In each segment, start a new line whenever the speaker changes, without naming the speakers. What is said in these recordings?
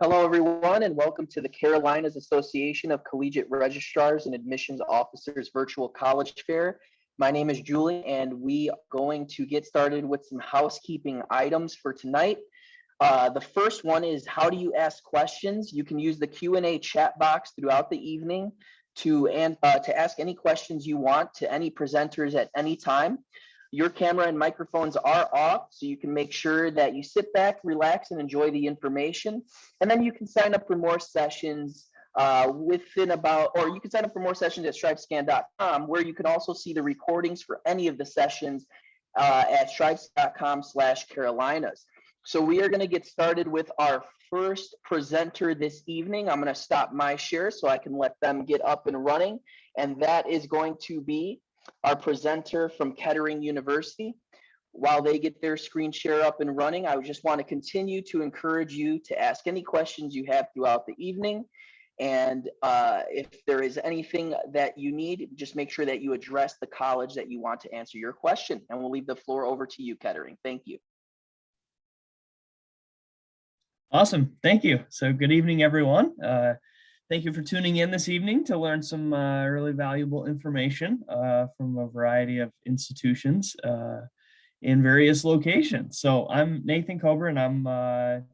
Hello, everyone, and welcome to the Carolinas Association of Collegiate Registrars and Admissions Officers Virtual College Fair. My name is Julie, and we are going to get started with some housekeeping items for tonight. The first one is, how do you ask questions? You can use the Q&A chat box throughout the evening to ask any questions you want to any presenters at any time. Your camera and microphones are off, so you can make sure that you sit back, relax, and enjoy the information. And then you can sign up for more sessions or you can sign up for more sessions at strivescan.com, where you can also see the recordings for any of the sessions at strivescan.com/Carolinas. So we are going to get started with our first presenter this evening. I'm going to stop my share so I can let them get up and running. And that is going to be our presenter from Kettering University. While they get their screen share up and running, I just want to continue to encourage you to ask any questions you have throughout the evening. And if there is anything that you need, just make sure that you address the college that you want to answer your question. And we'll leave the floor over to you, Kettering. Thank you.
Awesome. Thank you. So good evening, everyone. Thank you for tuning in this evening to learn some really valuable information from a variety of institutions in various locations. So I'm Nathan Kober, and I'm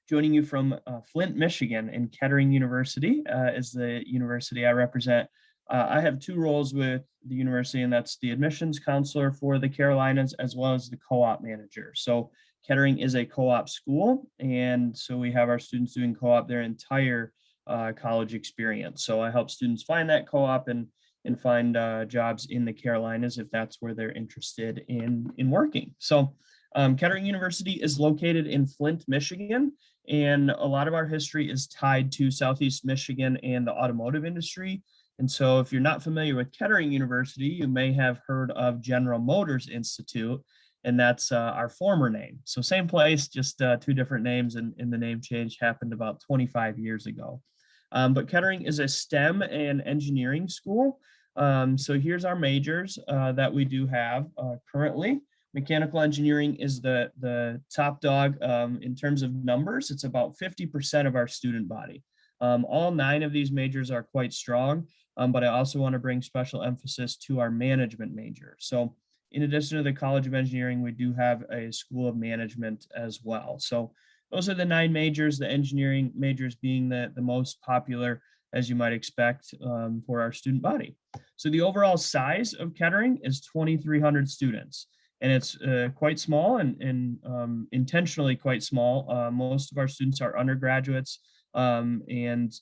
joining you from Flint, Michigan, and Kettering University is the university I represent. I have two roles with the university, and that's the admissions counselor for the Carolinas, as well as the co-op manager. So Kettering is a co-op school, and so we have our students doing co-op their entire college experience. So I help students find that co-op and find jobs in the Carolinas if that's where they're interested in working. So Kettering University is located in Flint, Michigan, and a lot of our history is tied to Southeast Michigan and the automotive industry. And so if you're not familiar with Kettering University, you may have heard of General Motors Institute, and that's our former name. So same place, just two different names, and the name change happened about 25 years ago. But Kettering is a STEM and engineering school. So here's our majors that we do have currently. Mechanical engineering is the top dog in terms of numbers. It's about 50% of our student body. All 9 of these majors are quite strong, but I also want to bring special emphasis to our management major. So in addition to the College of Engineering, we do have a School of Management as well. So those are the 9 majors, the engineering majors being the most popular, as you might expect, for our student body. So the overall size of Kettering is 2,300 students, and it's quite small and intentionally quite small. Most of our students are undergraduates, and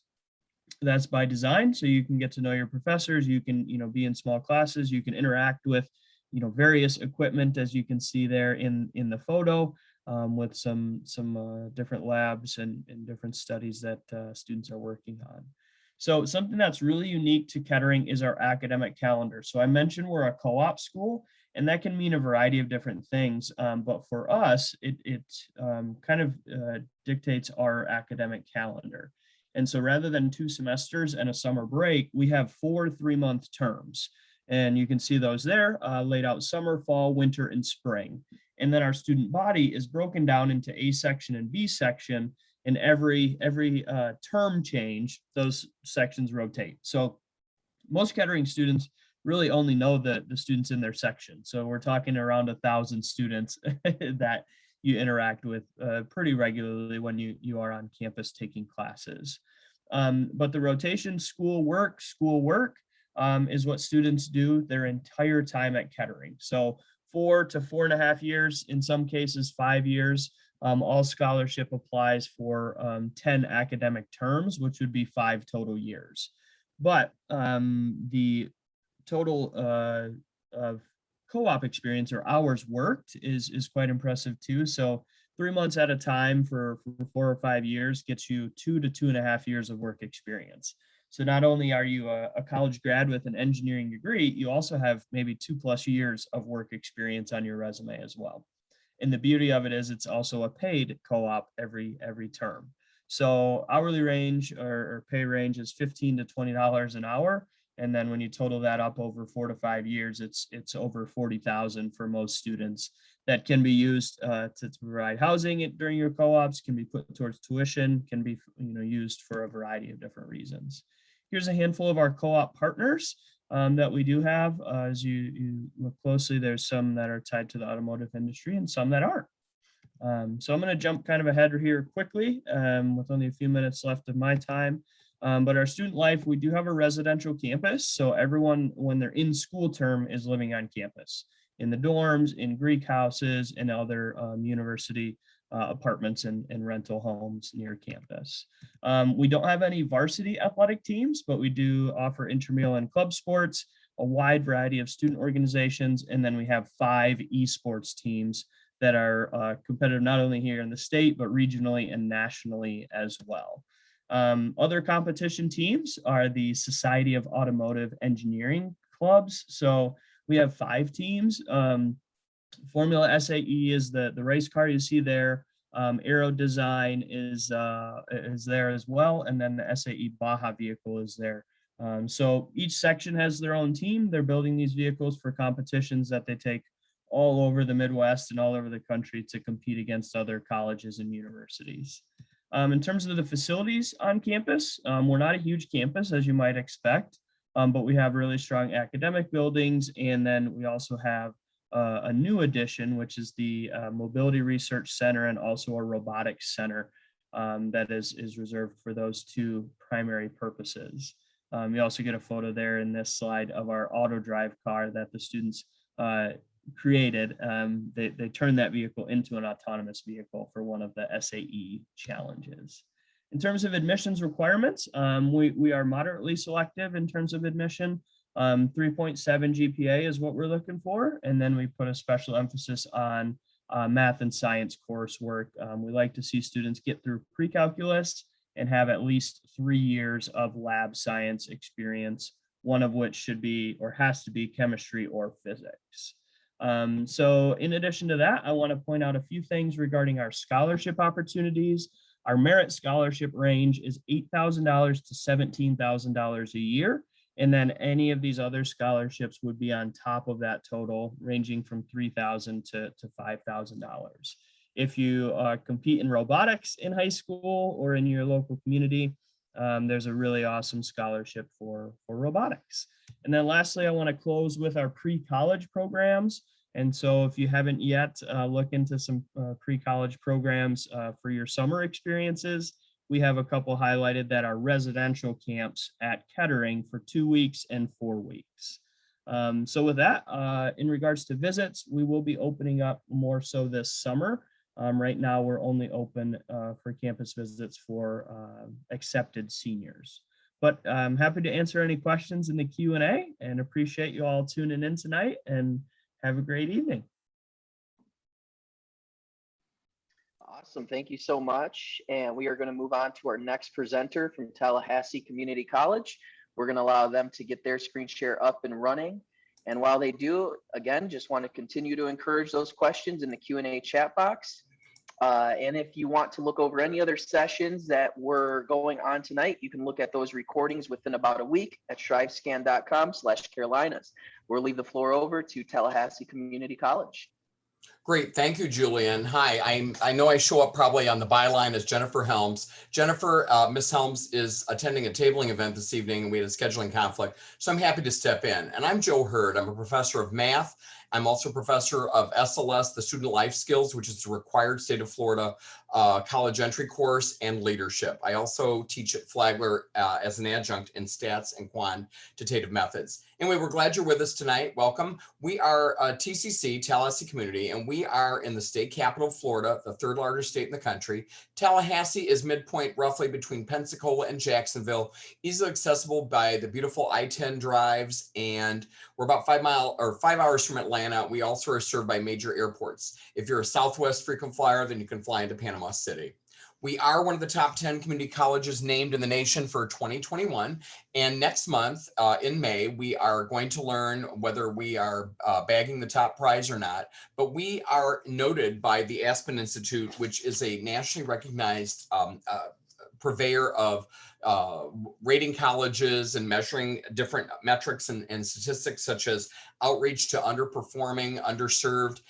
that's by design. So you can get to know your professors, you can be in small classes, you can interact with various equipment, as you can see there in the photo. With some different labs and different studies that students are working on. So something that's really unique to Kettering is our academic calendar. So I mentioned we're a co-op school, and that can mean a variety of different things. But for us, it kind of dictates our academic calendar. And so rather than 2 semesters and a summer break, we have 4 3-month terms. And you can see those there laid out: summer, fall, winter, and spring. And then our student body is broken down into A section and B section, and every term change, those sections rotate. So most Kettering students really only know the students in their section. So we're talking around 1,000 students that you interact with pretty regularly when you are on campus taking classes. But the rotation schoolwork is what students do their entire time at Kettering. So 4 to 4.5 years, in some cases 5 years. All scholarship applies for 10 academic terms, which would be 5 total years. But the total of co-op experience or hours worked is quite impressive too. So 3 months at a time for 4 or 5 years gets you 2 to 2.5 years of work experience. So not only are you a college grad with an engineering degree, you also have maybe 2+ years of work experience on your resume as well. And the beauty of it is it's also a paid co-op every term. So hourly range or pay range is $15 to $20 an hour. And then when you total that up over 4 to 5 years, it's over $40,000 for most students that can be used to provide housing during your co-ops, can be put towards tuition, can be used for a variety of different reasons. Here's a handful of our co-op partners that we do have. As you look closely, there's some that are tied to the automotive industry and some that aren't. So I'm going to jump kind of ahead here quickly with only a few minutes left of my time. But our student life, we do have a residential campus. So everyone, when they're in school term, is living on campus, in the dorms, in Greek houses, and other university apartments and rental homes near campus. We don't have any varsity athletic teams, but we do offer intramural and club sports, a wide variety of student organizations, and then we have 5 esports teams that are competitive not only here in the state, but regionally and nationally as well. Other competition teams are the Society of Automotive Engineering clubs. So we have 5 teams. Formula SAE is the race car you see there. Aero Design is there as well. And then the SAE Baja vehicle is there. So each section has their own team. They're building these vehicles for competitions that they take all over the Midwest and all over the country to compete against other colleges and universities. In terms of the facilities on campus, we're not a huge campus, as you might expect, but we have really strong academic buildings. And then we also have a new addition, which is the Mobility Research Center and also a robotics center that is reserved for those 2 primary purposes. You also get a photo there in this slide of our auto drive car that the students created. They turned that vehicle into an autonomous vehicle for one of the SAE challenges. In terms of admissions requirements, we are moderately selective in terms of admission. 3.7 GPA is what we're looking for. And then we put a special emphasis on math and science coursework. We like to see students get through pre-calculus and have at least 3 years of lab science experience, one of which should be or has to be chemistry or physics. So in addition to that, I want to point out a few things regarding our scholarship opportunities. Our merit scholarship range is $8,000 to $17,000 a year. And then any of these other scholarships would be on top of that total, ranging from $3,000 to $5,000. If you compete in robotics in high school or in your local community, there's a really awesome scholarship for robotics. And then lastly, I want to close with our pre-college programs. And so if you haven't yet looked into some pre-college programs for your summer experiences, we have a couple highlighted that are residential camps at Kettering for 2 weeks and 4 weeks. So with that, in regards to visits, we will be opening up more so this summer. Right now, we're only open for campus visits for accepted seniors. But I'm happy to answer any questions in the Q&A and appreciate you all tuning in tonight, and have a great evening.
Awesome. Thank you so much. And we are going to move on to our next presenter from Tallahassee Community College. We're going to allow them to get their screen share up and running. And while they do, again, just want to continue to encourage those questions in the Q&A chat box. And if you want to look over any other sessions that were going on tonight, you can look at those recordings within about a week at strivescan.com/Carolinas. We'll leave the floor over to Tallahassee Community College.
Great. Thank you, Julian. Hi, I know I show up probably on the byline as Jennifer Helms. Jennifer, Miss Helms is attending a tabling event this evening, and we had a scheduling conflict, so I'm happy to step in. And I'm Joe Hurd. I'm a professor of math. I'm also a professor of SLS, the Student Life Skills, which is the required state of Florida college entry course, and leadership. I also teach at Flagler as an adjunct in stats and quantitative methods. Anyway, we're glad you're with us tonight. Welcome. We are TCC, Tallahassee Community, and we are in the state capital of Florida, the 3rd largest state in the country. Tallahassee is midpoint roughly between Pensacola and Jacksonville, easily accessible by the beautiful I-10 drives, and we're about 5 hours from Atlanta. We also are served by major airports. If you're a Southwest frequent flyer, then you can fly into Panama City. We are one of the top 10 community colleges named in the nation for 2021. And next month in May, we are going to learn whether we are bagging the top prize or not. But we are noted by the Aspen Institute, which is a nationally recognized purveyor of rating colleges and measuring different metrics and statistics such as outreach to underperforming, underserved,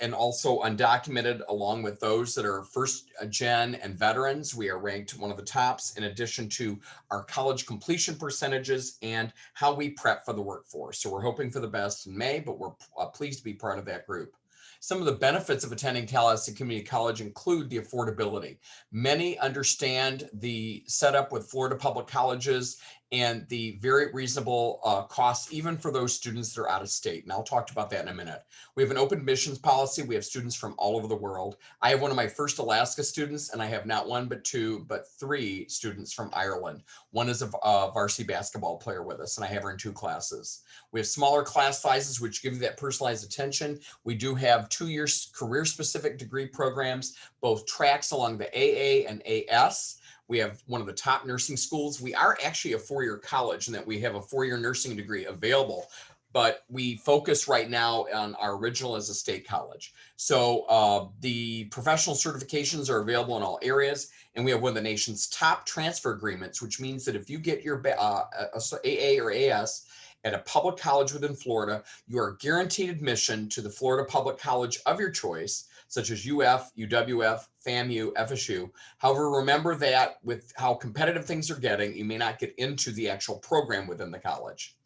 and also undocumented, along with those that are first gen and veterans. We are ranked one of the tops, in addition to our college completion percentages and how we prep for the workforce. So we're hoping for the best in May, but we're pleased to be part of that group. Some of the benefits of attending Tallahassee Community College include the affordability. Many understand the setup with Florida public colleges and the very reasonable costs, even for those students that are out of state. And I'll talk about that in a minute. We have an open admissions policy. We have students from all over the world. I have one of my first Alaska students, and I have not one, but two, but three students from Ireland. One is a varsity basketball player with us, and I have her in 2 classes. We have smaller class sizes, which give you that personalized attention. We do have 2-year career-specific degree programs, both tracks along the AA and AS. We have one of the top nursing schools. We are actually a 4-year college in that we have a 4-year nursing degree available, but we focus right now on our original as a state college. So the professional certifications are available in all areas, and we have one of the nation's top transfer agreements, which means that if you get your AA or AS at a public college within Florida, you are guaranteed admission to the Florida public college of your choice, such as UF, UWF, FAMU, FSU. However, remember that with how competitive things are getting, you may not get into the actual program within the college.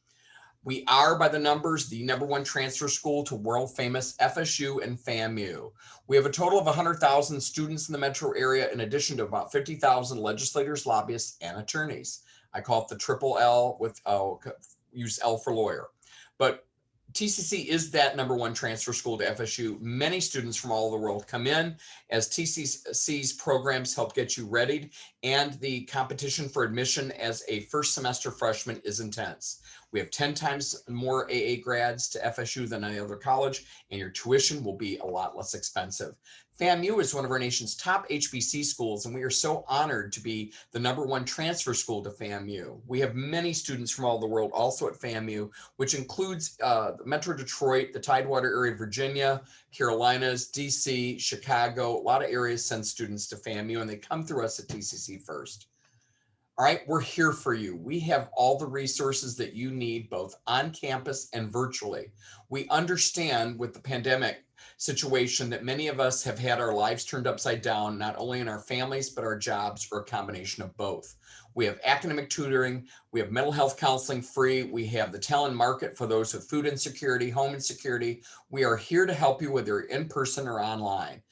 We are, by the numbers, the #1 transfer school to world famous FSU and FAMU. We have a total of 100,000 students in the metro area, in addition to about 50,000 legislators, lobbyists, and attorneys. I call it the triple L with use L for lawyer. But TCC is that #1 transfer school to FSU. Many students from all over the world come in as TCC's programs help get you readied, and the competition for admission as a first semester freshman is intense. We have 10 times more AA grads to FSU than any other college, and your tuition will be a lot less expensive. FAMU is one of our nation's top HBC schools, and we are so honored to be the #1 transfer school to FAMU. We have many students from all over the world also at FAMU, which includes Metro Detroit, the Tidewater area of Virginia, Carolinas, DC, Chicago. A lot of areas send students to FAMU, and they come through us at TCC first. All right, we're here for you. We have all the resources that you need, both on campus and virtually. We understand with the pandemic situation that many of us have had our lives turned upside down, not only in our families, but our jobs, or a combination of both. We have academic tutoring, we have mental health counseling free, we have the talent market for those with food insecurity, home insecurity. We are here to help you whether in person or online.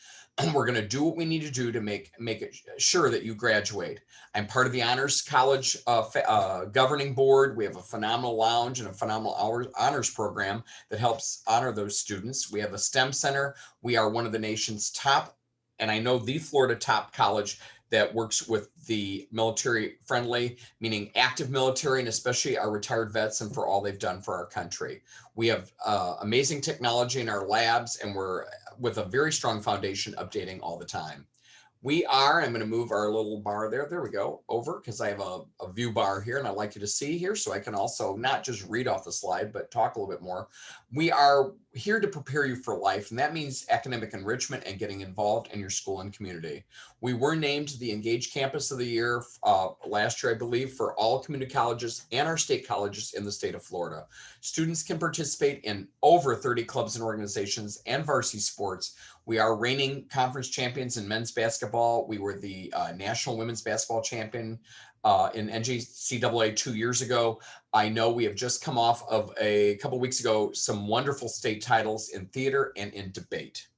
We're going to do what we need to do to make it sure that you graduate. I'm part of the Honors College governing board. We have a phenomenal lounge and a phenomenal honors program that helps honor those students. We have a STEM center. We are one of the nation's top, and I know the Florida top college that works with the military friendly, meaning active military, and especially our retired vets, and for all they've done for our country. We have amazing technology in our labs, and we're with a very strong foundation updating all the time. We are, I'm going to move our little bar there we go, over, because I have a view bar here, and I'd like you to see here so I can also not just read off the slide, but talk a little bit more. We are here to prepare you for life, and that means academic enrichment and getting involved in your school and community. We were named the Engaged Campus of the Year last year, I believe, for all community colleges and our state colleges in the state of Florida. Students can participate in over 30 clubs and organizations and varsity sports. We are reigning conference champions in men's basketball. We were the national women's basketball champion in NJCAA 2 years ago. I know we have just come off of a couple weeks ago some wonderful state titles in theater and in debate.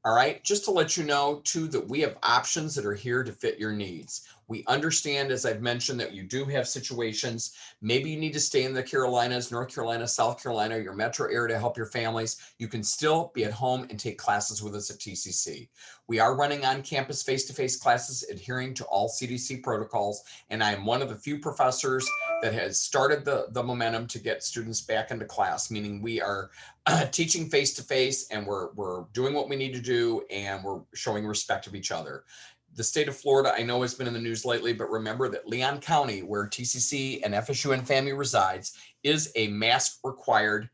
All right, just to let you know too that we have options that are here to fit your needs. We understand, as I've mentioned, that you do have situations. Maybe you need to stay in the Carolinas, North Carolina, South Carolina, your metro area to help your families. You can still be at home and take classes with us at TCC. We are running on-campus face-to-face classes adhering to all CDC protocols, and I am one of the few professors that has started the momentum to get students back into class, meaning we are teaching face-to-face, and we're doing what we need to do, and we're showing respect of each other. The state of Florida, I know, has been in the news lately, but remember that Leon County, where TCC and FSU and FAMU resides, is a mask required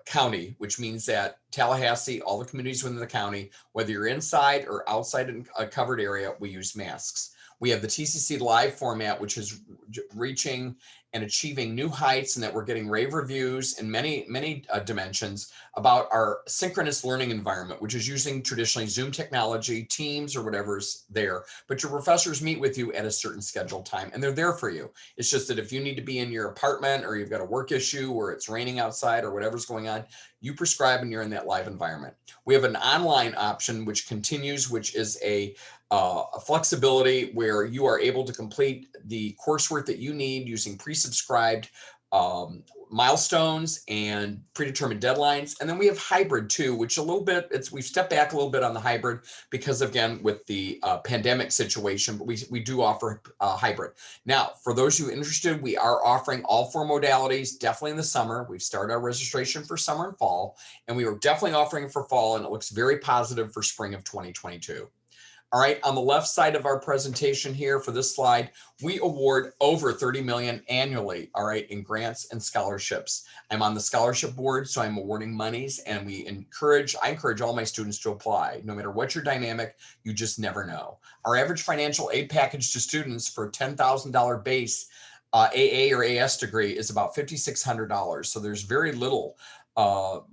county, which means that Tallahassee, all the communities within the county, whether you're inside or outside in a covered area, we use masks. We have the TCC live format, which is reaching and achieving new heights, and that we're getting rave reviews in many dimensions about our synchronous learning environment, which is using traditionally Zoom technology, Teams, or whatever's there. But your professors meet with you at a certain scheduled time, and they're there for you. It's just that if you need to be in your apartment, or you've got a work issue, or it's raining outside, or whatever's going on, you prescribe and you're in that live environment. We have an online option which continues, which is a flexibility where you are able to complete the coursework that you need using pre-subscribed milestones and predetermined deadlines. And then we have hybrid too, which a little bit, we've stepped back a little bit on the hybrid because, again, with the pandemic situation, but we do offer hybrid. Now, for those of you interested, we are offering all 4 modalities, definitely in the summer. We've started our registration for summer and fall, and we are definitely offering for fall, and it looks very positive for spring of 2022. All right, on the left side of our presentation here for this slide, we award over 30 million annually, all right, in grants and scholarships. I'm on the scholarship board, so I'm awarding monies, and I encourage all my students to apply. No matter what your dynamic, you just never know. Our average financial aid package to students for a $10,000 base AA or AS degree is about $5,600. So there's very little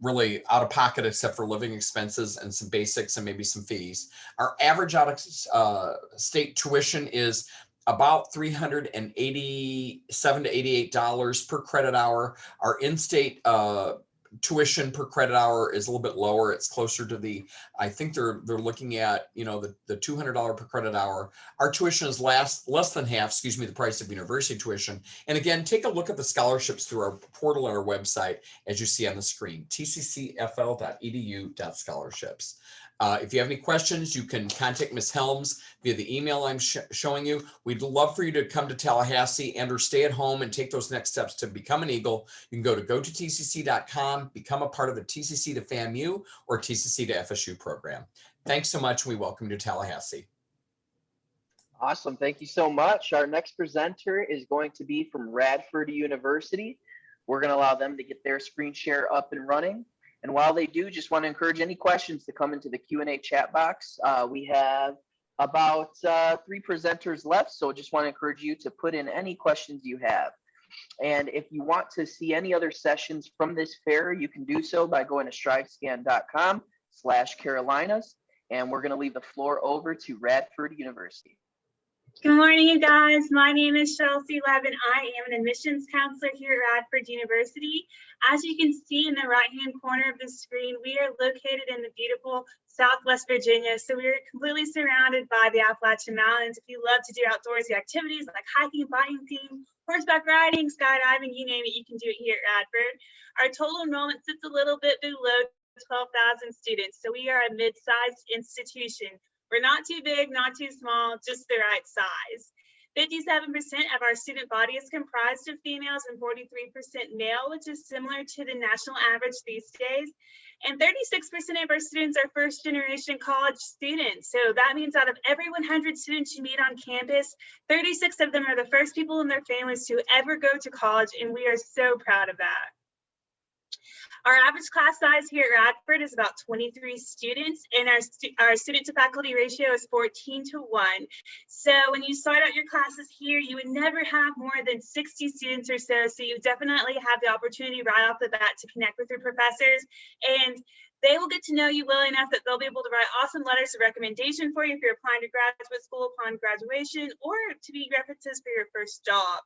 really out of pocket except for living expenses and some basics and maybe some fees. Our average out of state tuition is about $387 to $88 per credit hour. Our in-state tuition per credit hour is a little bit lower. It's closer to the, I think they're looking at, you know, the $200 per credit hour. Our tuition is less than half, the price of university tuition. And again, take a look at the scholarships through our portal on our website, as you see on the screen, tccfl.edu/scholarships. If you have any questions, you can contact Ms. Helms via the email I'm showing you. We'd love for you to come to Tallahassee and or stay at home and take those next steps to become an Eagle. You can go to tcc.com, become a part of the TCC to FAMU or TCC to FSU program. Thanks so much. We welcome you to Tallahassee.
Awesome. Thank you so much. Our next presenter is going to be from Radford University. We're going to allow them to get their screen share up and running. And while they do, just want to encourage any questions to come into the Q&A chat box. We have about 3 presenters left, so just want to encourage you to put in any questions you have. And if you want to see any other sessions from this fair, you can do so by going to stridescan.com/Carolinas. And we're going to leave the floor over to Radford University.
Good morning, you guys. My name is Chelsea Levin. I am an admissions counselor here at Radford University. As you can see in the right-hand corner of the screen, we are located in the beautiful Southwest Virginia. So we're completely surrounded by the Appalachian Mountains. If you love to do outdoorsy activities like hiking, biking, horseback riding, skydiving, you name it, you can do it here at Radford. Our total enrollment sits a little bit below 12,000 students. So we are a mid-sized institution. We're not too big, not too small, just the right size. 57% of our student body is comprised of females and 43% male, which is similar to the national average these days. And 36% of our students are first generation college students. So that means out of every 100 students you meet on campus, 36 of them are the first people in their families to ever go to college, and we are so proud of that. Our average class size here at Radford is about 23 students, and our student to faculty ratio is 14:1. So when you start out your classes here, you would never have more than 60 students or so. So you definitely have the opportunity right off the bat to connect with your professors, and they will get to know you well enough that they'll be able to write awesome letters of recommendation for you if you're applying to graduate school upon graduation, or to be references for your first job.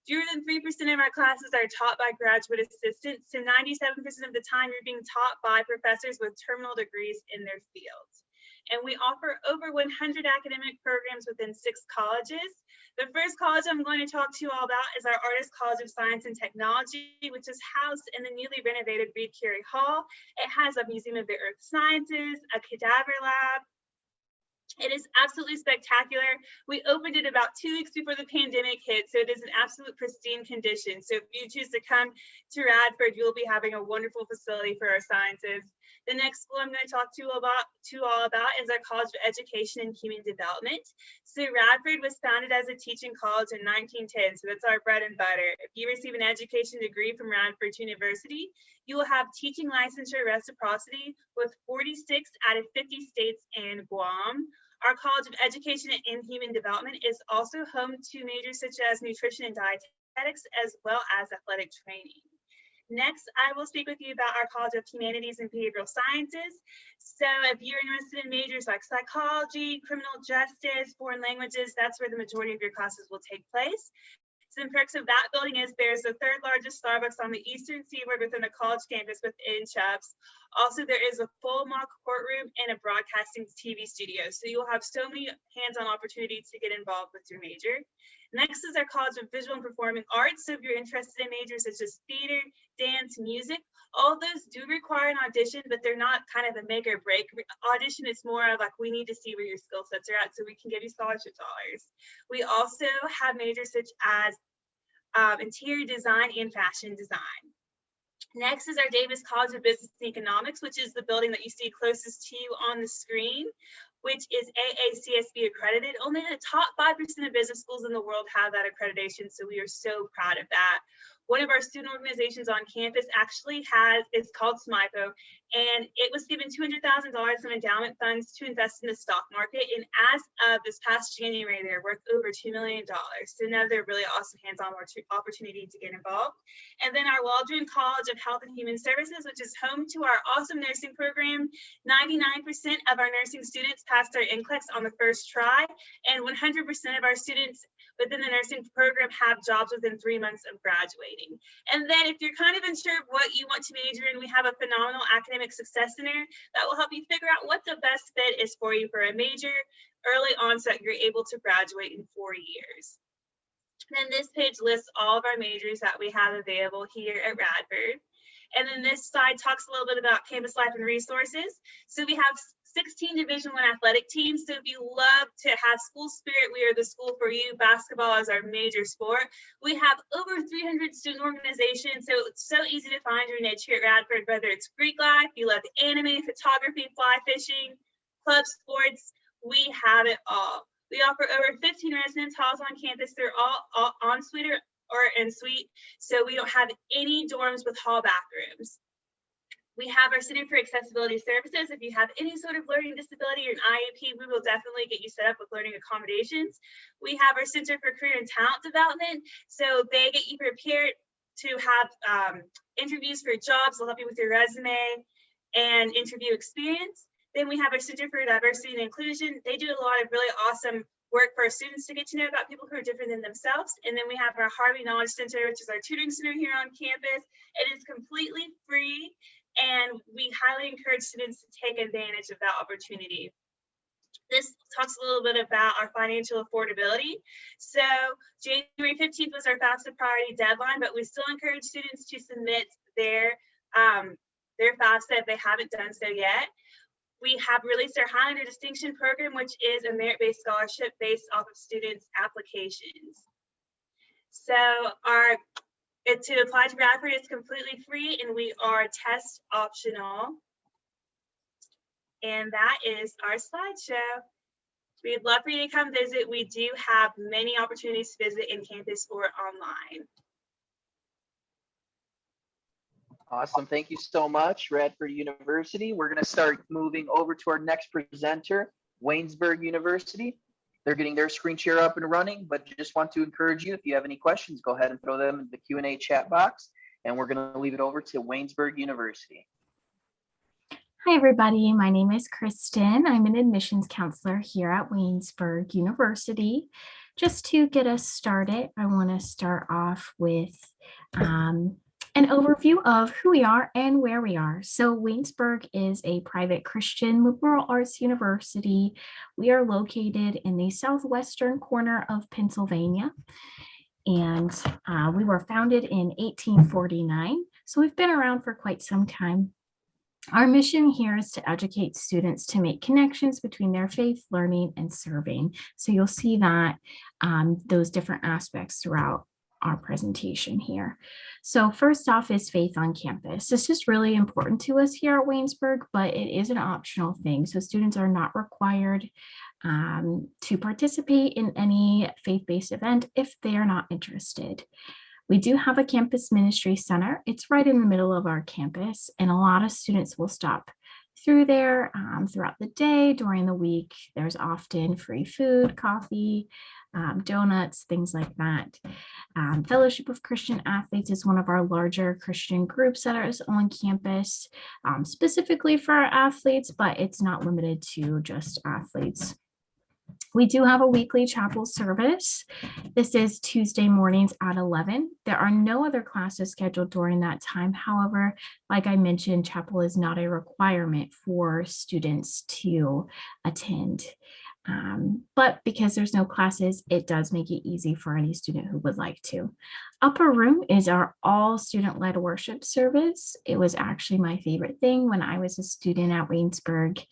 Fewer than 3% of our classes are taught by graduate assistants, so 97% of the time you're being taught by professors with terminal degrees in their fields. And we offer over 100 academic programs within 6 colleges. The first college I'm going to talk to you all about is our Artist College of Science and Technology, which is housed in the newly renovated Reed Carey Hall. It has a Museum of the Earth Sciences, a cadaver lab. It is absolutely spectacular. We opened it about 2 weeks before the pandemic hit, so it is in absolute pristine condition. So if you choose to come to Radford, you'll be having a wonderful facility for our sciences. The next school I'm going to talk to you all about is our College of Education and Human Development. So Radford was founded as a teaching college in 1910, so that's our bread and butter. If you receive an education degree from Radford University, you will have teaching licensure reciprocity with 46 out of 50 states and Guam. Our College of Education and Human Development is also home to majors such as nutrition and dietetics, athletics as well as athletic training. Next, I will speak with you about our College of Humanities and Behavioral Sciences. So if you're interested in majors like psychology, criminal justice, foreign languages, that's where the majority of your classes will take place. Some perks of that building is there's the third largest Starbucks on the eastern seaboard within the college campus within Chubbs. Also, there is a full mock courtroom and a broadcasting TV studio. So you'll have so many hands-on opportunities to get involved with your major. Next is our College of Visual and Performing Arts. So if you're interested in majors such as theater, dance, music, all of those do require an audition, but they're not kind of a make or break audition. It's more of like, we need to see where your skill sets are at so we can give you scholarship dollars. We also have majors such as interior design and fashion design. Next is our Davis College of Business and Economics, which is the building that you see closest to you on the screen, which is AACSB accredited. Only the top 5% of business schools in the world have that accreditation, so we are so proud of that. One of our student organizations on campus actually it's called SMIPO, and it was given $200,000 in endowment funds to invest in the stock market. And as of this past January, they're worth over $2 million. So another really awesome hands-on opportunity to get involved. And then our Waldron College of Health and Human Services, which is home to our awesome nursing program. 99% of our nursing students passed their NCLEX on the first try, and 100% of our students within the nursing program have jobs within 3 months of graduating. And then if you're kind of unsure of what you want to major in, we have a phenomenal academic success center that will help you figure out what the best fit is for you for a major early on so that you're able to graduate in 4 years. Then this page lists all of our majors that we have available here at Radford. And then this slide talks a little bit about campus life and resources. So we have 16 Division I athletic teams. So if you love to have school spirit, we are the school for you. Basketball is our major sport. We have over 300 student organizations. So it's so easy to find your niche here at Radford, whether it's Greek life, you love anime, photography, fly fishing, club sports, we have it all. We offer over 15 residence halls on campus. They're all en suite or en suite. So we don't have any dorms with hall bathrooms. We have our Center for Accessibility Services. If you have any sort of learning disability or an IEP, we will definitely get you set up with learning accommodations. We have our Center for Career and Talent Development. So they get you prepared to have interviews for jobs. They'll help you with your resume and interview experience. Then we have our Center for Diversity and Inclusion. They do a lot of really awesome work for our students to get to know about people who are different than themselves. And then we have our Harvey Knowledge Center, which is our tutoring center here on campus. It is completely free, and we highly encourage students to take advantage of that opportunity. This talks a little bit about our financial affordability. So January 15th was our FAFSA priority deadline, but we still encourage students to submit their FAFSA if they haven't done so yet. We have released our Highlander Distinction Program, which is a merit-based scholarship based off of students' applications. So to apply to Radford, it's completely free, and we are test optional. And that is our slideshow. We'd love for you to come visit. We do have many opportunities to visit in campus or online.
Awesome. Thank you so much, Radford University. We're going to start moving over to our next presenter, Waynesburg University. They're getting their screen share up and running, but just want to encourage you, if you have any questions, go ahead and throw them in the Q&A chat box, and we're going to leave it over to Waynesburg University.
Hi, everybody. My name is Kristen. I'm an admissions counselor here at Waynesburg University. Just to get us started, I want to start off with an overview of who we are and where we are. So Waynesburg is a private Christian liberal arts university. We are located in the southwestern corner of Pennsylvania, and we were founded in 1849. So we've been around for quite some time. Our mission here is to educate students to make connections between their faith, learning, and serving. So you'll see that those different aspects throughout our presentation here. So first off is faith on campus. This is really important to us here at Waynesburg, but it is an optional thing. So students are not required to participate in any faith-based event if they are not interested. We do have a campus ministry center. It's right in the middle of our campus, and a lot of students will stop through there throughout the day. During the week, there's often free food, coffee, donuts, things like that. Fellowship of Christian Athletes is one of our larger Christian groups that are on campus, specifically for our athletes, but it's not limited to just athletes. We do have a weekly chapel service. This is Tuesday mornings at 11. There are no other classes scheduled during that time. However, like I mentioned, chapel is not a requirement for students to attend. But because there's no classes, it does make it easy for any student who would like to. Upper room is our all student-led worship service. It was actually my favorite thing when I was a student at Waynesburg.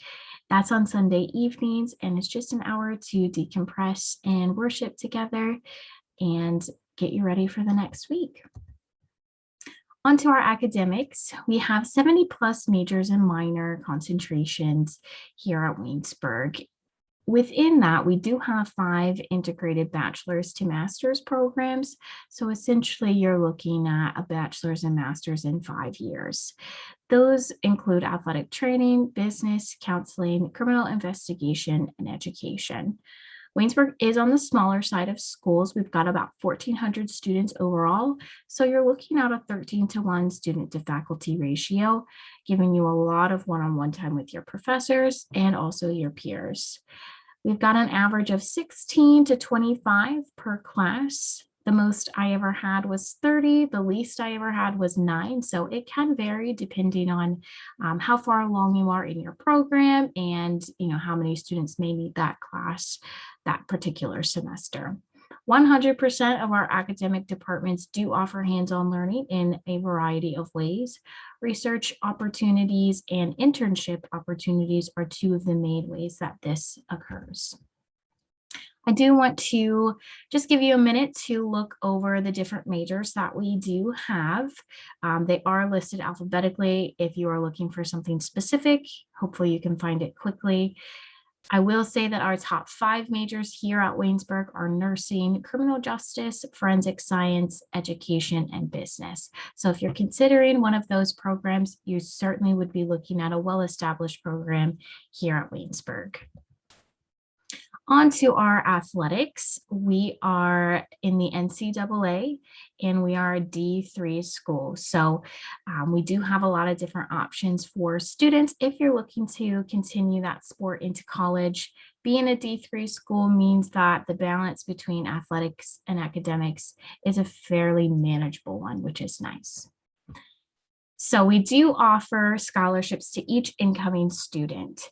That's on Sunday evenings, and it's just an hour to decompress and worship together and get you ready for the next week. On to our academics. We have 70 plus majors and minor concentrations here at Waynesburg. Within that, we do have 5 integrated bachelor's to master's programs. So essentially, you're looking at a bachelor's and master's in 5 years. Those include athletic training, business, counseling, criminal investigation, and education. Waynesburg is on the smaller side of schools. We've got about 1,400 students overall. So you're looking at a 13-to-1 student to faculty ratio, giving you a lot of one-on-one time with your professors and also your peers. We've got an average of 16 to 25 per class. The most I ever had was 30. The least I ever had was 9. So it can vary depending on how far along you are in your program and how many students may need that class that particular semester. 100% of our academic departments do offer hands-on learning in a variety of ways. Research opportunities and internship opportunities are 2 of the main ways that this occurs. I do want to just give you a minute to look over the different majors that we do have. They are listed alphabetically. If you are looking for something specific, hopefully you can find it quickly. I will say that our top 5 majors here at Waynesburg are nursing, criminal justice, forensic science, education, and business. So if you're considering one of those programs, you certainly would be looking at a well-established program here at Waynesburg. On to our athletics. We are in the NCAA and we are a D3 school. So we do have a lot of different options for students if you're looking to continue that sport into college. Being a D3 school means that the balance between athletics and academics is a fairly manageable one, which is nice. So we do offer scholarships to each incoming student.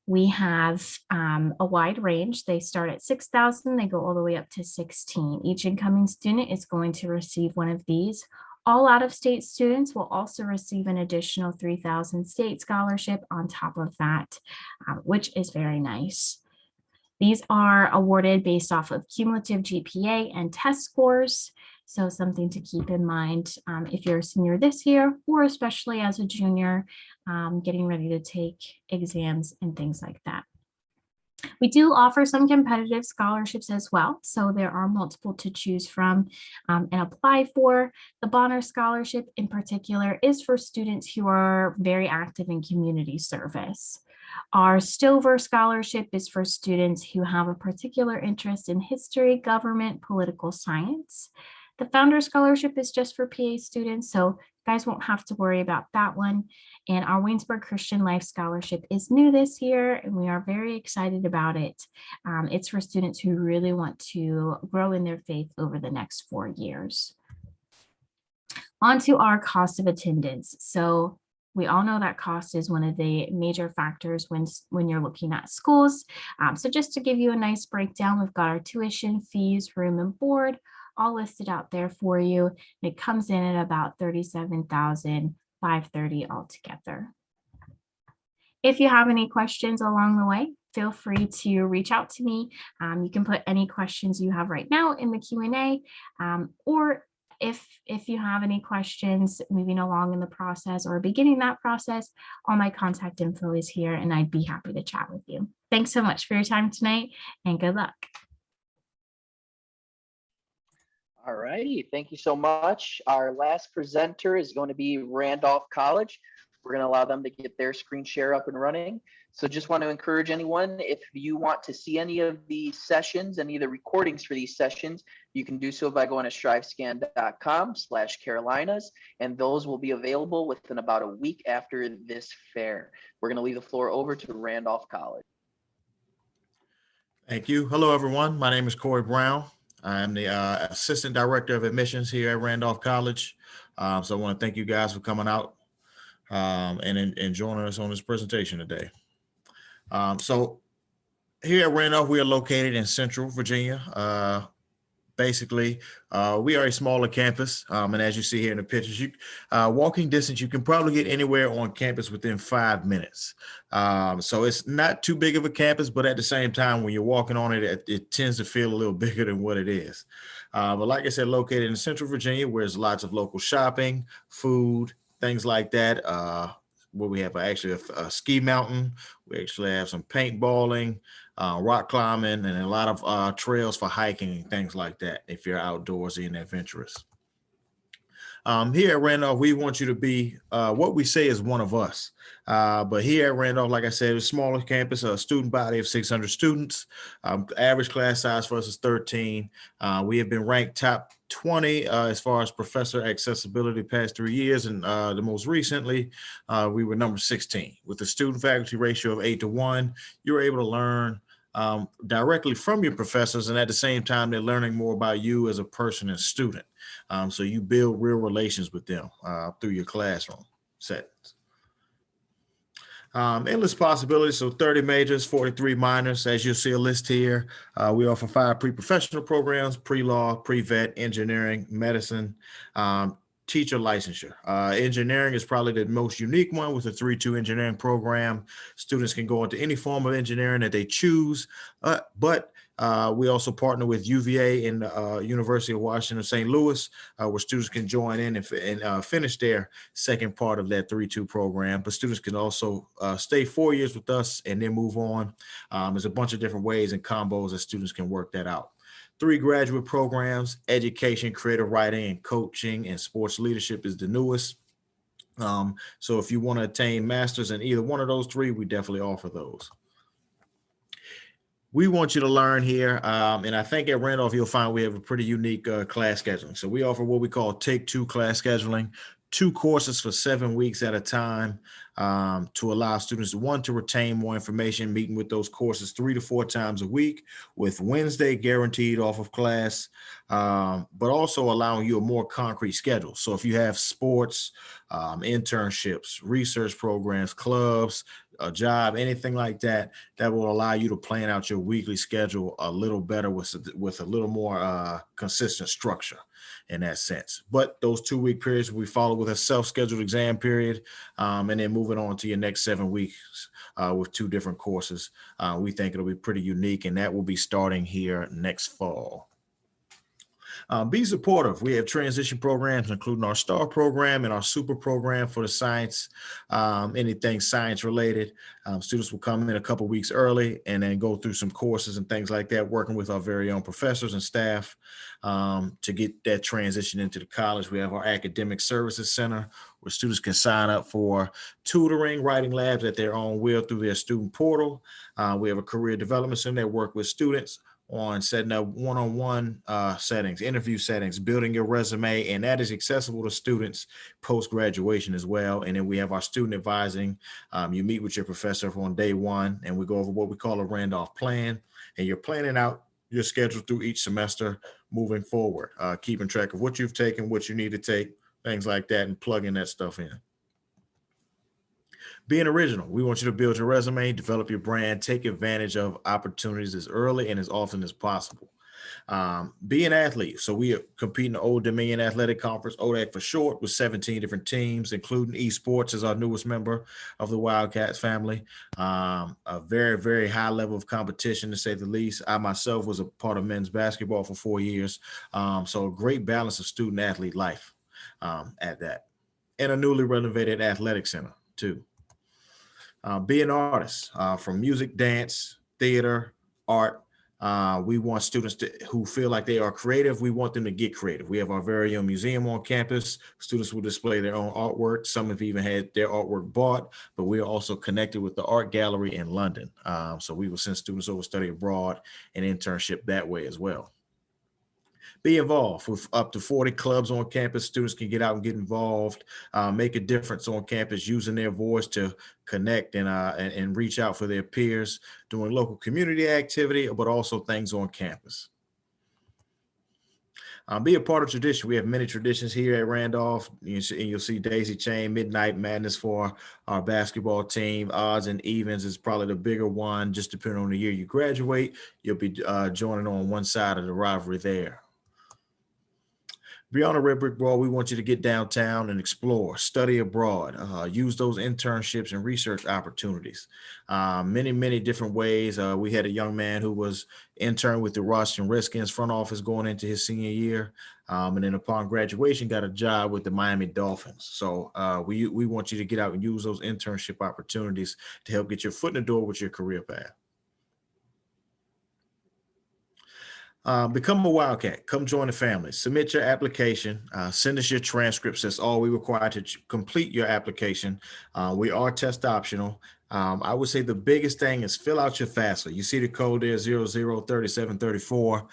We have a wide range. They start at $6,000, they go all the way up to $16,000. Each incoming student is going to receive one of these. All out-of-state students will also receive an additional $3,000 state scholarship on top of that, which is very nice. These are awarded based off of cumulative GPA and test scores. So something to keep in mind if you're a senior this year, or especially as a junior, getting ready to take exams and things like that. We do offer some competitive scholarships as well. So there are multiple to choose from and apply for. The Bonner Scholarship in particular is for students who are very active in community service. Our Stover Scholarship is for students who have a particular interest in history, government, political science. The Founder Scholarship is just for PA students, so you guys won't have to worry about that one. And our Waynesburg Christian Life Scholarship is new this year, and we are very excited about it. It's for students who really want to grow in their faith over the next 4 years. On to our cost of attendance. So we all know that cost is one of the major factors when you're looking at schools. So just to give you a nice breakdown, we've got our tuition, fees, room and board, all listed out there for you. It comes in at about $37,530 altogether. If you have any questions along the way, feel free to reach out to me. You can put any questions you have right now in the Q&A, or if you have any questions moving along in the process or beginning that process, all my contact info is here and I'd be happy to chat with you. Thanks so much for your time tonight and good luck.
All righty, thank you so much. Our last presenter is going to be Randolph College. We're going to allow them to get their screen share up and running. So just want to encourage anyone, if you want to see any of the sessions, any of the recordings for these sessions, you can do so by going to strivescan.com/Carolinas, and those will be available within about a week after this fair. We're going to leave the floor over to Randolph College.
Thank you. Hello, everyone. My name is Corey Brown. I'm the Assistant Director of Admissions here at Randolph College. So I want to thank you guys for coming out and joining us on this presentation today. So here at Randolph, we are located in Central Virginia. Basically, we are a smaller campus, and as you see here in the pictures, walking distance, you can probably get anywhere on campus within 5 minutes. So it's not too big of a campus, but at the same time, when you're walking on it, it tends to feel a little bigger than what it is. But like I said, located in Central Virginia, where there's lots of local shopping, food, things like that. Where we have actually a ski mountain. We actually have some paintballing, rock climbing, and a lot of trails for hiking and things like that if you're outdoorsy and adventurous. Here at Randolph, we want you to be what we say is one of us. But here at Randolph, like I said, it's a smaller campus, a student body of 600 students. Average class size for us is 13. We have been ranked top 20 as far as professor accessibility past 3 years. And the most recently, we were number 16. With the student faculty ratio of 8-to-1, you're able to learn directly from your professors, and at the same time, they're learning more about you as a person and student. So you build real relations with them through your classroom settings. Endless possibilities. So 30 majors, 43 minors. As you'll see a list here, we offer 5 pre-professional programs: pre-law, pre-vet, engineering, medicine, teacher licensure. Engineering is probably the most unique one with a 3-2 engineering program. Students can go into any form of engineering that they choose, but we also partner with UVA and University of Washington, St. Louis, where students can join in and finish their second part of that 3-2 program. But students can also stay 4 years with us and then move on. There's a bunch of different ways and combos that students can work that out. 3 graduate programs: education, creative writing, and coaching, and sports leadership is the newest. So if you want to attain masters in either one of those 3, we definitely offer those. We want you to learn here, and I think at Randolph, you'll find we have a pretty unique class scheduling. So we offer what we call Take 2 class scheduling, 2 courses for 7 weeks at a time to allow students to retain more information, meeting with those courses 3 to 4 times a week, with Wednesday guaranteed off of class, but also allowing you a more concrete schedule. So if you have sports, internships, research programs, clubs, a job, anything like that, that will allow you to plan out your weekly schedule a little better with a little more consistent structure in that sense. But those 2-week periods we follow with a self-scheduled exam period, and then moving on to your next 7 weeks with 2 different courses. We think it'll be pretty unique, and that will be starting here next fall. Be supportive. We have transition programs, including our STAR program and our super program for the science, anything science related. Students will come in a couple weeks early and then go through some courses and things like that, working with our very own professors and staff to get that transition into the college. We have our academic services center where students can sign up for tutoring, writing labs at their own will through their student portal. We have a career development center that work with students on setting up one-on-one settings, interview settings, building your resume, and that is accessible to students post-graduation as well. And then we have our student advising. You meet with your professor on day 1, and we go over what we call a Randolph plan, and you're planning out your schedule through each semester moving forward, keeping track of what you've taken, what you need to take, things like that, and plugging that stuff in. Being original. We want you to build your resume, develop your brand, take advantage of opportunities as early and as often as possible. Be an athlete. So we compete in the Old Dominion Athletic Conference, ODAC for short, with 17 different teams, including esports as our newest member of the Wildcats family. A very, very high level of competition, to say the least. I myself was a part of men's basketball for 4 years. So a great balance of student athlete life at that. And a newly renovated athletic center too. Be an artist, from music, dance, theater, art. We want students who feel like they are creative. We want them to get creative. We have our very own museum on campus. Students will display their own artwork. Some have even had their artwork bought, but we are also connected with the art gallery in London. So we will send students over study abroad and internship that way as well. Be involved. With up to 40 clubs on campus, students can get out and get involved, make a difference on campus, using their voice to connect and reach out for their peers, doing local community activity, but also things on campus. Be a part of tradition. We have many traditions here at Randolph. You'll see Daisy Chain, Midnight Madness for our basketball team. Odds and Evens is probably the bigger one. Just depending on the year you graduate, you'll be joining on one side of the rivalry there. Beyond the red brick wall, we want you to get downtown and explore, study abroad, use those internships and research opportunities. Many different ways. We had a young man who was interned with the Washington Redskins front office going into his senior year. And then upon graduation, got a job with the Miami Dolphins. So we want you to get out and use those internship opportunities to help get your foot in the door with your career path. Become a Wildcat. Come join the family. Submit your application. Send us your transcripts. That's all we require to complete your application. We are test optional. I would say the biggest thing is fill out your FAFSA. You see the code there, 003734.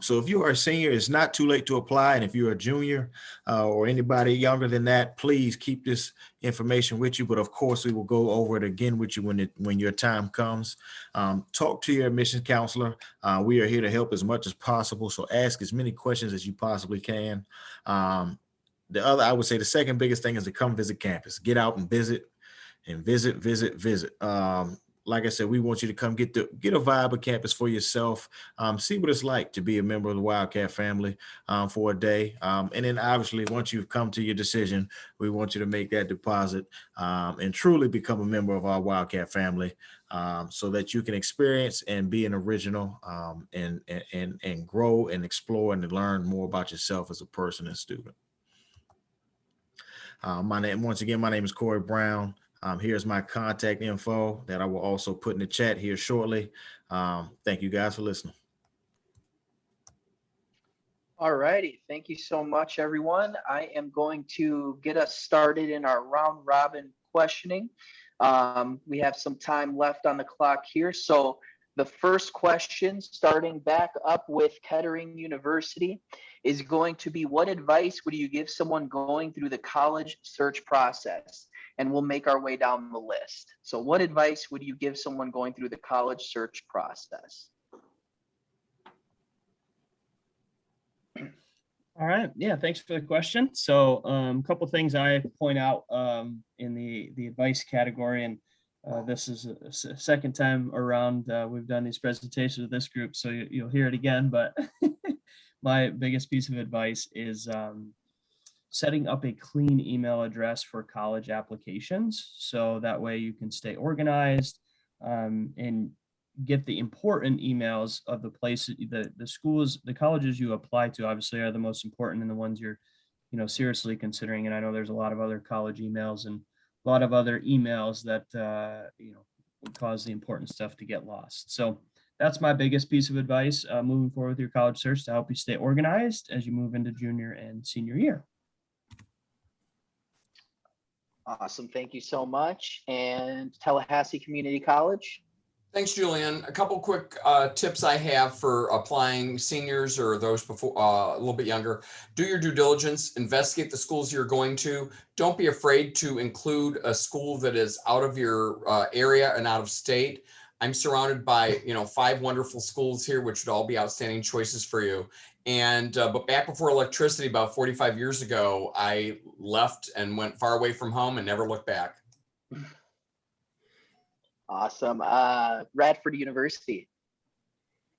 So if you are a senior, it's not too late to apply. And if you're a junior or anybody younger than that, please keep this information with you. But of course, we will go over it again with you when your time comes. Talk to your admissions counselor. We are here to help as much as possible. So ask as many questions as you possibly can. I would say the second biggest thing is to come visit campus. Get out and visit. Like I said, we want you to come get a vibe of campus for yourself. See what it's like to be a member of the Wildcat family for a day. And then obviously, once you've come to your decision, we want you to make that deposit and truly become a member of our Wildcat family so that you can experience and be an original and grow and explore and learn more about yourself as a person and student. My name is Corey Brown. Here's my contact info that I will also put in the chat here shortly. Thank you guys for listening.
All righty. Thank you so much, everyone. I am going to get us started in our round robin questioning. We have some time left on the clock here. So the first question, starting back up with Kettering University, is going to be, what advice would you give someone going through the college search process? And we'll make our way down the list. So what advice would you give someone going through the college search process?
All right. Yeah, thanks for the question. So a couple things I point out in the advice category, and this is a second time around we've done these presentations with this group, so you'll hear it again. But my biggest piece of advice is setting up a clean email address for college applications. So that way you can stay organized and get the important emails of the places, the schools, the colleges you apply to obviously are the most important and the ones you're, seriously considering. And I know there's a lot of other college emails and a lot of other emails that, would cause the important stuff to get lost. So that's my biggest piece of advice moving forward with your college search to help you stay organized as you move into junior and senior year.
Awesome. Thank you so much. And Tallahassee Community College.
Thanks, Julian. A couple quick tips I have for applying seniors or those before a little bit younger. Do your due diligence, investigate the schools you're going to. Don't be afraid to include a school that is out of your area and out of state. I'm surrounded by 5 wonderful schools here, which would all be outstanding choices for you. And but back before electricity, about 45 years ago, I left and went far away from home and never looked back.
Awesome. Radford University.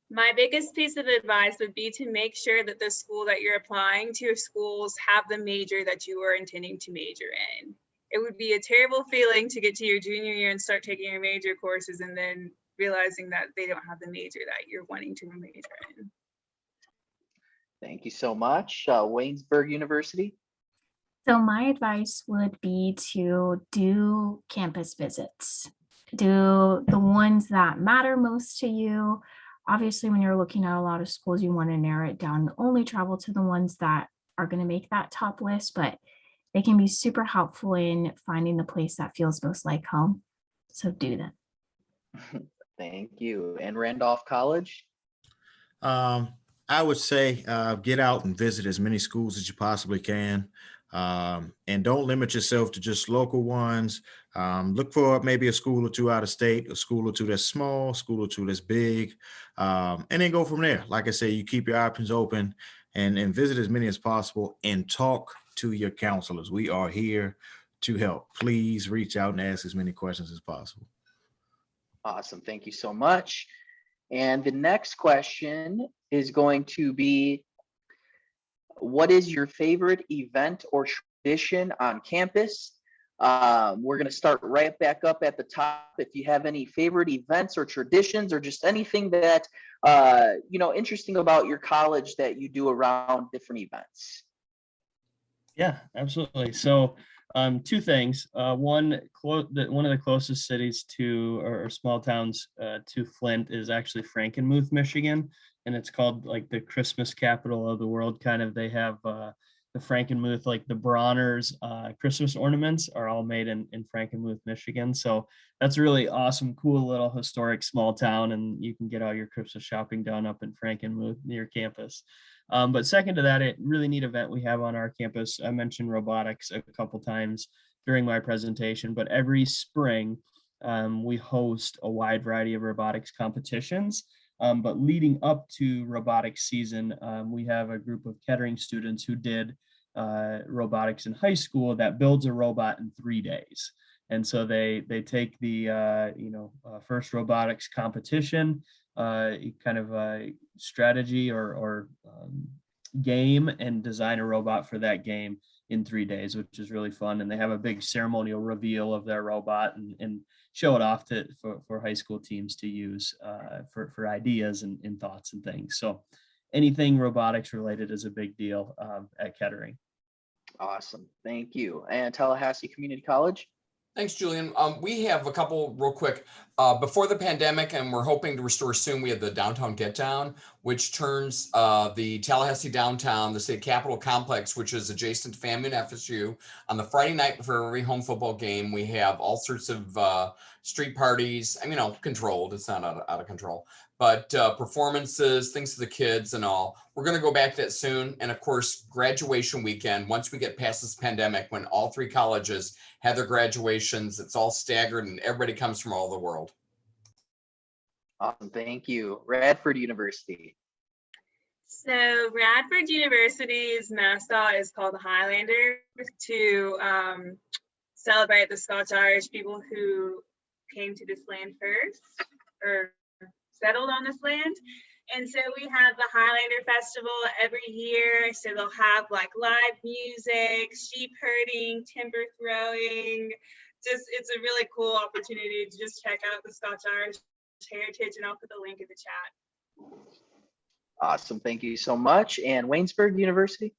My biggest piece of advice would be to make sure that the school that you're applying to schools have the major that you are intending to major in. It would be a terrible feeling to get to your junior year and start taking your major courses and then realizing that they don't have the major that you're wanting to major in.
Thank you so much. Waynesburg University.
So my advice would be to do campus visits. Do the ones that matter most to you. Obviously, when you're looking at a lot of schools, you want to narrow it down, only travel to the ones that are going to make that top list, but they can be super helpful in finding the place that feels most like home. So do that.
Thank you. And Randolph College?
I would say get out and visit as many schools as you possibly can. And don't limit yourself to just local ones. Look for maybe a school or two out of state, a school or two that's small, school or two that's big, and then go from there. Like I say, you keep your options open and visit as many as possible and talk to your counselors. We are here to help. Please reach out and ask as many questions as possible.
Awesome. Thank you so much. And the next question is going to be, what is your favorite event or tradition on campus? We're going to start right back up at the top. If you have any favorite events or traditions or just anything that, interesting about your college that you do around different events.
Yeah, absolutely. So two things. One of the closest cities to or small towns to Flint is actually Frankenmuth, Michigan, and it's called like the Christmas capital of the world. Kind of, they have the Frankenmuth, like the Bronner's Christmas ornaments are all made in Frankenmuth, Michigan. So that's a really awesome, cool little historic small town, and you can get all your Christmas shopping done up in Frankenmuth near campus. But second to that, a really neat event we have on our campus. I mentioned robotics a couple times during my presentation, but every spring we host a wide variety of robotics competitions. But leading up to robotics season, we have a group of Kettering students who did robotics in high school that builds a robot in 3 days. And so they take the first robotics competition kind of a strategy or game and design a robot for that game in 3 days, which is really fun. And they have a big ceremonial reveal of their robot and show it off for high school teams to use for ideas and thoughts and things. So anything robotics related is a big deal at Kettering.
Awesome. Thank you. And Tallahassee Community College?
Thanks, Julian. We have a couple real quick. Before the pandemic, and we're hoping to restore soon, we had the Downtown Get Down, which turns the Tallahassee downtown, the state capitol complex, which is adjacent to FAMU and FSU. On the Friday night before every home football game, we have all sorts of street parties. I mean, controlled. It's not out of control, but performances, things for the kids and all. We're going to go back to that soon. And of course, graduation weekend, once we get past this pandemic, when all three colleges have their graduations, it's all staggered and everybody comes from all over the world.
Awesome. Thank you. Radford University.
So Radford University's mascot is called the Highlander to celebrate the Scotch-Irish people who came to this land first or settled on this land. And so we have the Highlander Festival every year. So they'll have like live music, sheep herding, timber throwing. It's a really cool opportunity to just check out the Scotch-Irish heritage, and I'll put the link in the chat.
Awesome. Thank you so much. And Waynesburg University?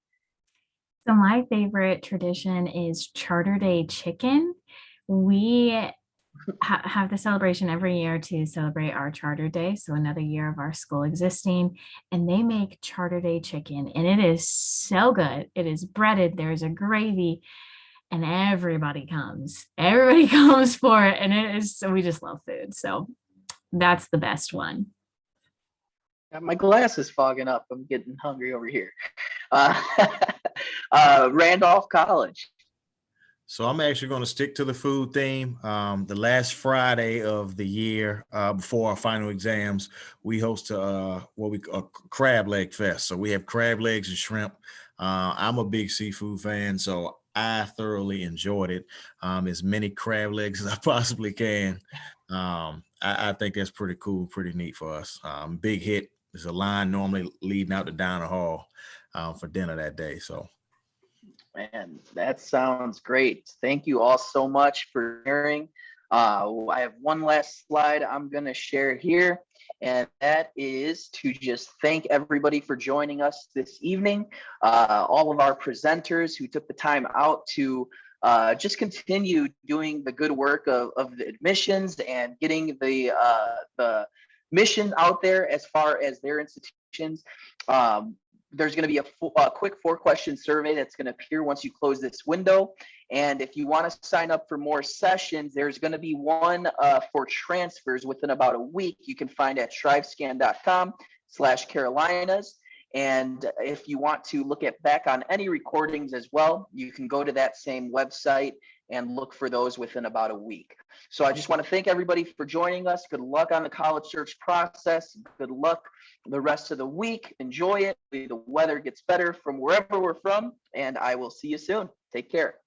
So my favorite tradition is Charter Day chicken. We have the celebration every year to celebrate our Charter Day, so another year of our school existing, and they make Charter Day chicken, and it is so good. It is breaded, there's a gravy, and everybody comes for it, and it is, so we just love food, so that's the best one.
My glass is fogging up. I'm getting hungry over here. Randolph College.
So I'm actually going to stick to the food theme. The last Friday of the year, before our final exams, we host what we call a crab leg fest. So we have crab legs and shrimp. I'm a big seafood fan, so I thoroughly enjoyed it. As many crab legs as I possibly can. I think that's pretty cool, pretty neat for us. Big hit. There's a line normally leading out to Diner Hall for dinner that day. So.
Man, that sounds great. Thank you all so much for sharing. I have one last slide I'm going to share here, and that is to just thank everybody for joining us this evening. All of our presenters who took the time out to just continue doing the good work of the admissions and getting the mission out there as far as their institutions. There's going to be a quick 4-question survey that's going to appear once you close this window. And if you want to sign up for more sessions, there's going to be one for transfers within about a week. You can find at shrivescan.com/Carolinas. And if you want to look back on any recordings as well, you can go to that same website and look for those within about a week. So I just want to thank everybody for joining us. Good luck on the college search process. Good luck the rest of the week. Enjoy it. The weather gets better from wherever we're from, and I will see you soon. Take care.